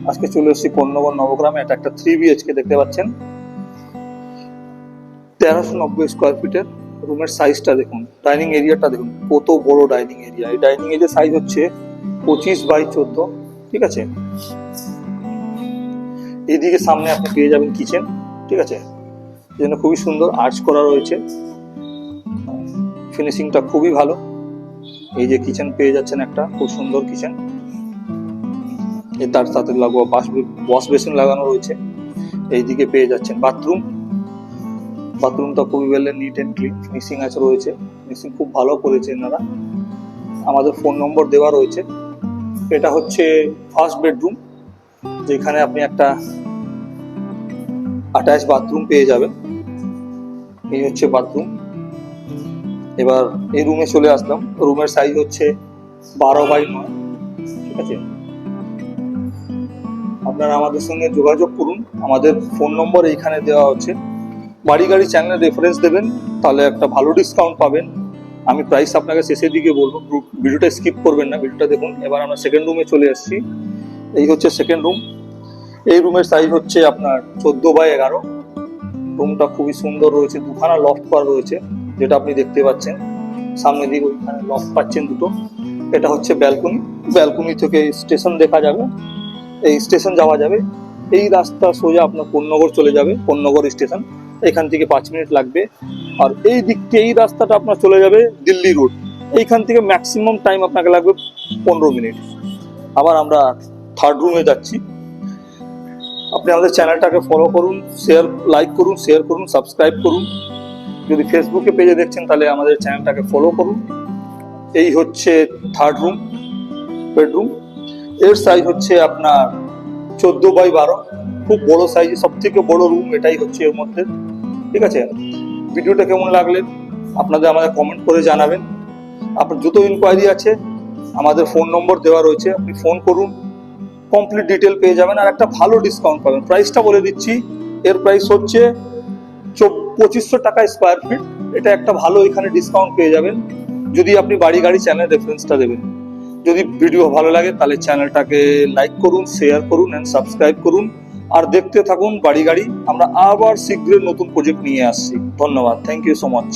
আজকে চলে এসেছি কোন্নগর নবগ্রামে। এটা একটা 3 BHK দেখতে পাচ্ছেন, 1390 স্কোয়ার ফিটের। রুমের সাইজটা দেখুন, ডাইনিং এরিয়াটা দেখুন কত বড় ডাইনিং এরিয়া। এই ডাইনিং এরিয়ার সাইজ হচ্ছে 25x14, ঠিক আছে। এইদিকে সামনে আপনি পেয়ে যাবেন কিচেন, ঠিক আছে, যেন খুবই সুন্দর আর্চ করা রয়েছে, ফিনিশিংটা খুবই ভালো। এই যে কিচেন পেয়ে যাচ্ছেন, একটা খুব সুন্দর কিচেন। তার সাথে লাগোয়া ওয়াশ বেসিন লাগানো রয়েছে। এইদিকে পেয়ে যাচ্ছেন বাথরুম। বাথরুমটা খুবই well neat and clean, finishing আছে রয়েছে, ফিনিশিং খুব ভালো করেছে এনারা। আমাদের ফোন নম্বর দেওয়া রয়েছে। এটা হচ্ছে ফার্স্ট বেডরুম, যেখানে আপনি একটা অ্যাটাচ বাথরুম পেয়ে যাবেন। এই হচ্ছে বাথরুম। এবার এই রুমে চলে আসলাম। রুমের সাইজ হচ্ছে 12x9, ঠিক আছে। আপনারা আমাদের সঙ্গে যোগাযোগ করুন, আমাদের ফোন নম্বর এইখানে দেওয়া হচ্ছে। বাড়ি গাড়ি চ্যানেল রেফারেন্স দেবেন, তাহলে একটা ভালো ডিসকাউন্ট পাবেন। আমি প্রাইস আপনাকে শেষের দিকে বলবো, ভিডিওটা স্কিপ করবেন না, ভিডিওটা দেখুন। এবার আমরা সেকেন্ড রুমে চলে এসেছি। এই হচ্ছে সেকেন্ড রুম। এই রুমের সাইজ হচ্ছে আপনার 14x11। রুমটা খুবই সুন্দর রয়েছে, দুখানা লফট করা রয়েছে, যেটা আপনি দেখতে পাচ্ছেন। সামনের দিকে ওইখানে লফট পাচ্ছেন দুটো। এটা হচ্ছে ব্যালকনি। ব্যালকনি থেকে স্টেশন দেখা যাবে, এই স্টেশন যাওয়া যাবে। এই রাস্তা সোজা আপনার কোন্নগর চলে যাবে, কোন্নগর স্টেশন। এখান থেকে 5 মিনিট লাগবে। আর এই দিক থেকে এই রাস্তাটা আপনার চলে যাবে দিল্লি রোড। এইখান থেকে ম্যাক্সিমাম টাইম আপনাকে লাগবে 15 মিনিট। আবার আমরা থার্ড রুমে যাচ্ছি। আপনি আমাদের চ্যানেলটাকে ফলো করুন, লাইক করুন, শেয়ার করুন, সাবস্ক্রাইব করুন। যদি ফেসবুকে পেজে দেখছেন তাহলে আমাদের চ্যানেলটাকে ফলো করুন। এই হচ্ছে থার্ড রুম, বেডরুম। এর সাইজ হচ্ছে আপনার 14x12, খুব বড় সাইজ, সব থেকে বড় রুম এটাই হচ্ছে এর মধ্যে, ঠিক আছে। ভিডিওটা কেমন লাগলে আপনাদের আমাদের কমেন্ট করে জানাবেন। আপনার যত ইনকোয়ারি আছে আমাদের ফোন নম্বর দেওয়া রয়েছে, আপনি ফোন করুন, কমপ্লিট ডিটেল পেয়ে যাবেন আর একটা ভালো ডিসকাউন্ট পাবেন। প্রাইসটা বলে দিচ্ছি, এর প্রাইস হচ্ছে 2500 টাকা স্কোয়ার ফিট। এটা একটা ভালো এখানে ডিসকাউন্ট পেয়ে যাবেন যদি আপনি বাড়ি গাড়ি চ্যানেল রেফারেন্সটা দেবেন। যদি ভিডিও ভালো লাগে তাহলে চ্যানেলটাকে লাইক করুন, শেয়ার করুন এন্ড সাবস্ক্রাইব করুন। আর দেখতে থাকুন বাড়ি গাড়ি। আমরা আবার শীঘ্রই নতুন প্রজেক্ট নিয়ে আসছি। ধন্যবাদ, থ্যাংক ইউ সো মাচ।